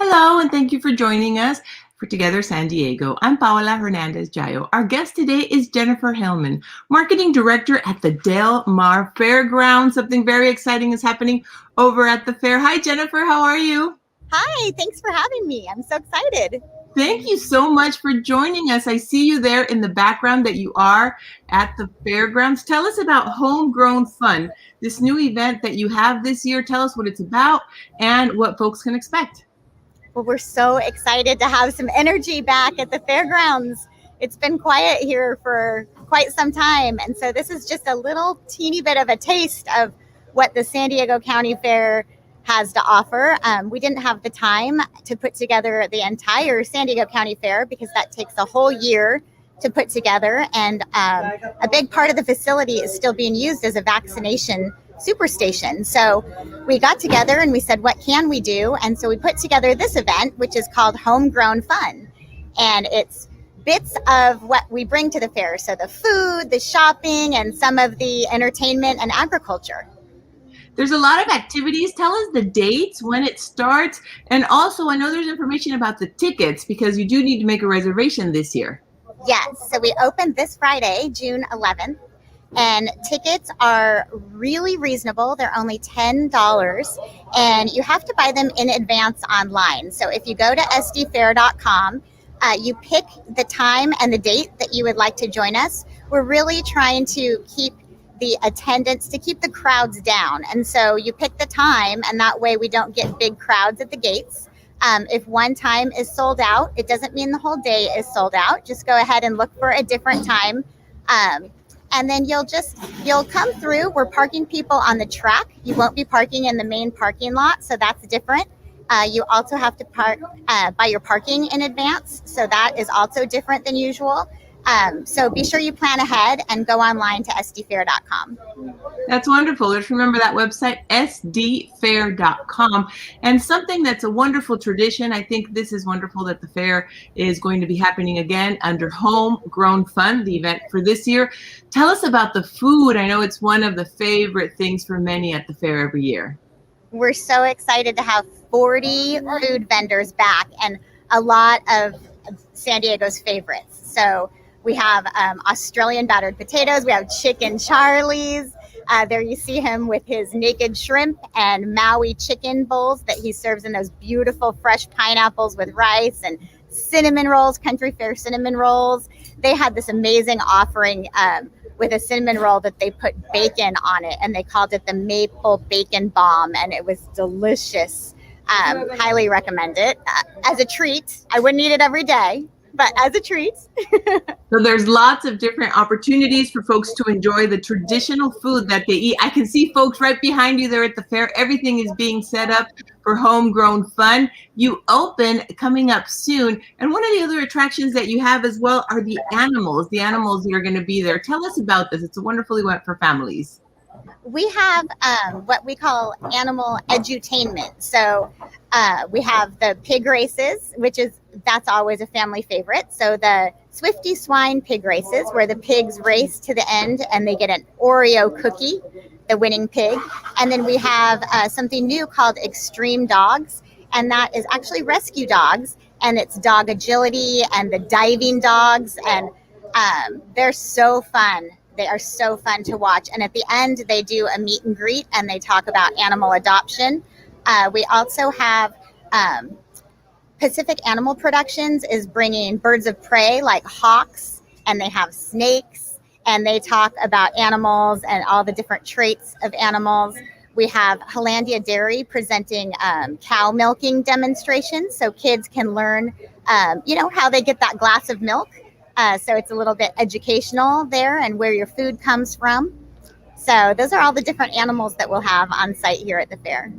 Hello, and thank you for joining us for Together San Diego. I'm Paola Hernandez Jayo. Our guest today is Jennifer Hellman, Marketing Director at the Del Mar Fairgrounds. Something very exciting is happening over at the fair. Hi, Jennifer. How are you? Hi, thanks for having me. I'm so excited. Thank you so much for joining us. I see you there in the background that you are at the fairgrounds. Tell us about Homegrown Fun, this new event that you have this year. Tell us what it's about and what folks can expect. Well, we're so excited to have some energy back at the fairgrounds. It's been quiet here for quite some time. And so this is just a little teeny bit of a taste of what the San Diego County Fair has to offer. We didn't have the time to put together the entire San Diego County Fair because that takes a whole year to put together. And a big part of the facility is still being used as a vaccination superstation. So we got together and we said, what can we do? And so we put together this event, which is called Homegrown Fun. And it's bits of what we bring to the fair. So the food, the shopping, and some of the entertainment and agriculture. There's a lot of activities. Tell us the dates, when it starts. And also, I know there's information about the tickets because you do need to make a reservation this year. Yes. So we opened this Friday, June 11th. And tickets are really reasonable. They're only $10, and you have to buy them in advance online. So if you go to sdfair.com, you pick the time and the date that you would like to join us. We're really trying to keep the attendance, to keep the crowds down. And so you pick the time, and that way we don't get big crowds at the gates. If one time is sold out, it doesn't mean the whole day is sold out. Just go ahead and look for a different time. And then you'll come through. We're parking people on the track. You won't be parking in the main parking lot, so that's different. You also have to buy your parking in advance, so that is also different than usual. So be sure you plan ahead and go online to sdfair.com. That's wonderful. Just remember that website, sdfair.com. And something that's a wonderful tradition, I think this is wonderful that the fair is going to be happening again under Homegrown Fun, the event for this year. Tell us about the food. I know it's one of the favorite things for many at the fair every year. We're so excited to have 40 food vendors back and a lot of San Diego's favorites. So we have Australian battered potatoes. We have chicken Charlie's. There you see him with his naked shrimp and Maui chicken bowls that he serves in those beautiful fresh pineapples with rice, and cinnamon rolls, country fair cinnamon rolls. They had this amazing offering with a cinnamon roll that they put bacon on it, and they called it the maple bacon bomb, and it was delicious. Highly recommend it as a treat. I wouldn't eat it every day, but as a treat. So there's lots of different opportunities for folks to enjoy the traditional food that they eat. I can see folks right behind you there at the fair. Everything is being set up for Homegrown Fun. You open coming up soon. And one of the other attractions that you have as well are the animals that are going to be there. Tell us about this. It's a wonderful event for families. We have what we call animal edutainment. So we have the pig races, that's always a family favorite. So the Swifty Swine pig races, where the pigs race to the end and they get an Oreo cookie, the winning pig. And then we have something new called Extreme Dogs, and that is actually rescue dogs, and it's dog agility and the diving dogs, and they're so fun. They are so fun to watch. And at the end, they do a meet and greet, and they talk about animal adoption. We also have Pacific Animal Productions is bringing birds of prey like hawks, and they have snakes, and they talk about animals and all the different traits of animals. We have Hollandia Dairy presenting cow milking demonstrations, so kids can learn, how they get that glass of milk. So it's a little bit educational there, and where your food comes from. So those are all the different animals that we'll have on site here at the fair.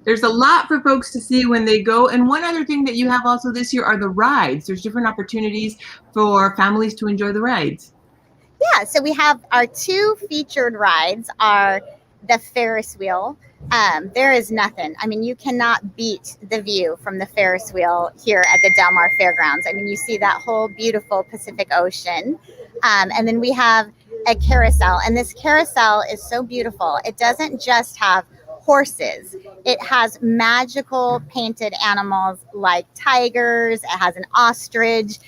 There's a lot for folks to see when they go. And one other thing that you have also this year are the rides. There's different opportunities for families to enjoy the rides. Yeah, so we have our two featured rides are the Ferris wheel. There is nothing. I mean, you cannot beat the view from the Ferris wheel here at the Del Mar Fairgrounds. I mean, you see that whole beautiful Pacific Ocean. And then we have a carousel, and this carousel is so beautiful. It doesn't just have horses. It has magical painted animals like tigers. It has an ostrich,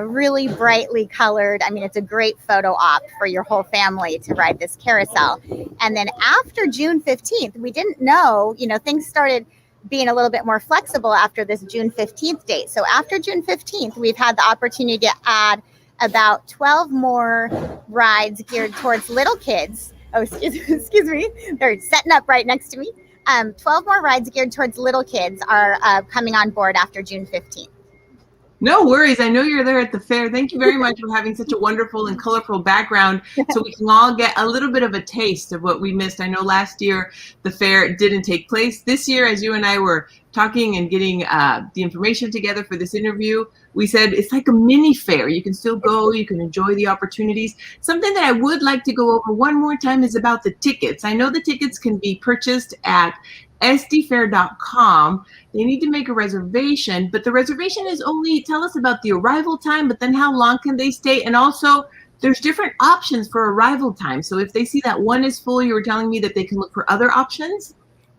really brightly colored. I mean, it's a great photo op for your whole family to ride this carousel. And then after June 15th, we didn't know, things started being a little bit more flexible after this June 15th date. So after June 15th, we've had the opportunity to add about 12 more rides geared towards little kids. Oh, excuse me. They're setting up right next to me. 12 more rides geared towards little kids are coming on board after June 15th. No worries. I know you're there at the fair. Thank you very much for having such a wonderful and colorful background so we can all get a little bit of a taste of what we missed. I know last year the fair didn't take place. This year, as you and I were talking and getting the information together for this interview, we said it's like a mini fair. You can still go, you can enjoy the opportunities. Something that I would like to go over one more time is about the tickets. I know the tickets can be purchased at sdfair.com. They need to make a reservation, but the reservation is only, tell us about the arrival time, but then how long can they stay? And also there's different options for arrival time. So if they see that one is full, you were telling me that they can look for other options?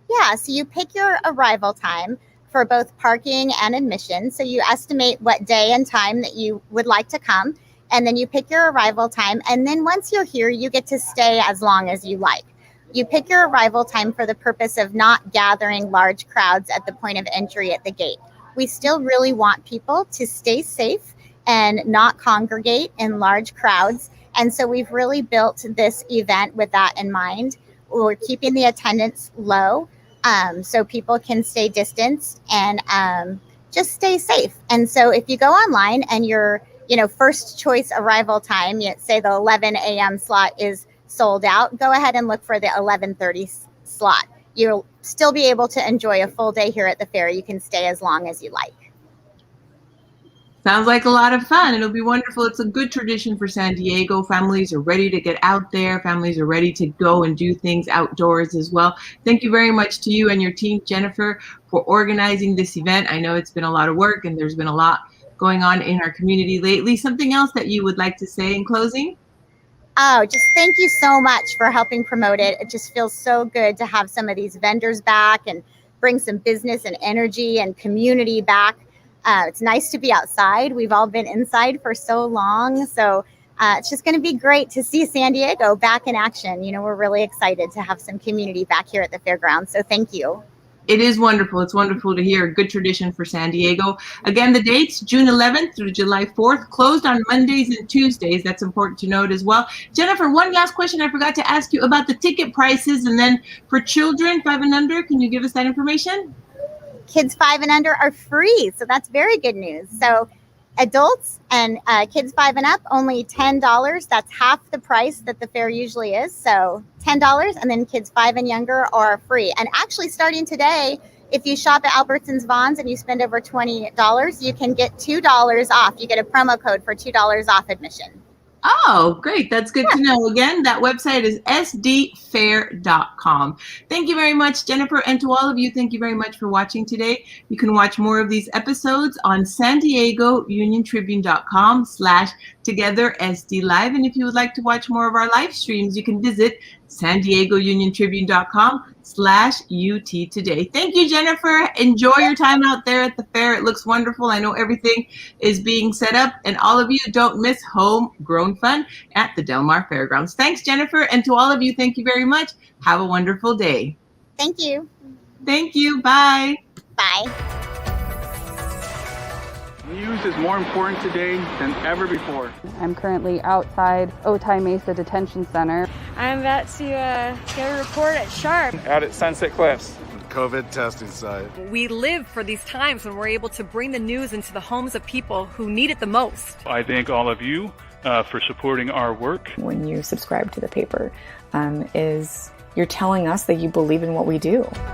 Yeah, so you pick your arrival time for both parking and admission. So you estimate what day and time that you would like to come, and then you pick your arrival time. And then once you're here, you get to stay as long as you like. You pick your arrival time for the purpose of not gathering large crowds at the point of entry at the gate. We still really want people to stay safe and not congregate in large crowds. And so we've really built this event with that in mind. We're keeping the attendance low so people can stay distanced and just stay safe. And so if you go online and your first choice arrival time, say the 11 a.m. slot is sold out, go ahead and look for the 11:30 slot. You'll still be able to enjoy a full day here at the fair. You can stay as long as you like. Sounds like a lot of fun. It'll be wonderful. It's a good tradition for San Diego. Families are ready to get out there. Families are ready to go and do things outdoors as well. Thank you very much to you and your team, Jennifer, for organizing this event. I know it's been a lot of work and there's been a lot going on in our community lately. Something else that you would like to say in closing? Oh, just thank you so much for helping promote it. It just feels so good to have some of these vendors back and bring some business and energy and community back. It's nice to be outside. We've all been inside for so long. So it's just going to be great to see San Diego back in action. We're really excited to have some community back here at the fairgrounds. So thank you. It is wonderful. It's wonderful to hear. A good tradition for San Diego. Again, the dates, June 11th through July 4th, closed on Mondays and Tuesdays. That's important to note as well. Jennifer, one last question I forgot to ask you about the ticket prices. And then for children 5 and under, can you give us that information? Kids 5 and under are free. So that's very good news. So adults and kids 5 and up, only $10. That's half the price that the fair usually is. So $10, and then kids 5 and younger are free. And actually starting today, if you shop at Albertsons Vons and you spend over $20, you can get $2 off. You get a promo code for $2 off admission. Oh, great. That's good to know. Again, that website is sdfair.com. Thank you very much, Jennifer. And to all of you, thank you very much for watching today. You can watch more of these episodes on San Diego Union-Tribune.com/TogetherSD Live. And if you would like to watch more of our live streams, you can visit San Diego Union-Tribune.com/UT today. Thank you, Jennifer. Enjoy your time out there at the fair. It looks wonderful. I know everything is being set up, and all of you don't miss homegrown fun at the Del Mar Fairgrounds. Thanks, Jennifer. And to all of you, thank you very much. Have a wonderful day. Thank you. Thank you. Bye. Bye. News is more important today than ever before. I'm currently outside Otay Mesa Detention Center. I'm about to get a report at Sharp. Out at Sunset Cliffs. COVID testing site. We live for these times when we're able to bring the news into the homes of people who need it the most. I thank all of you for supporting our work. When you subscribe to the paper, you're telling us that you believe in what we do.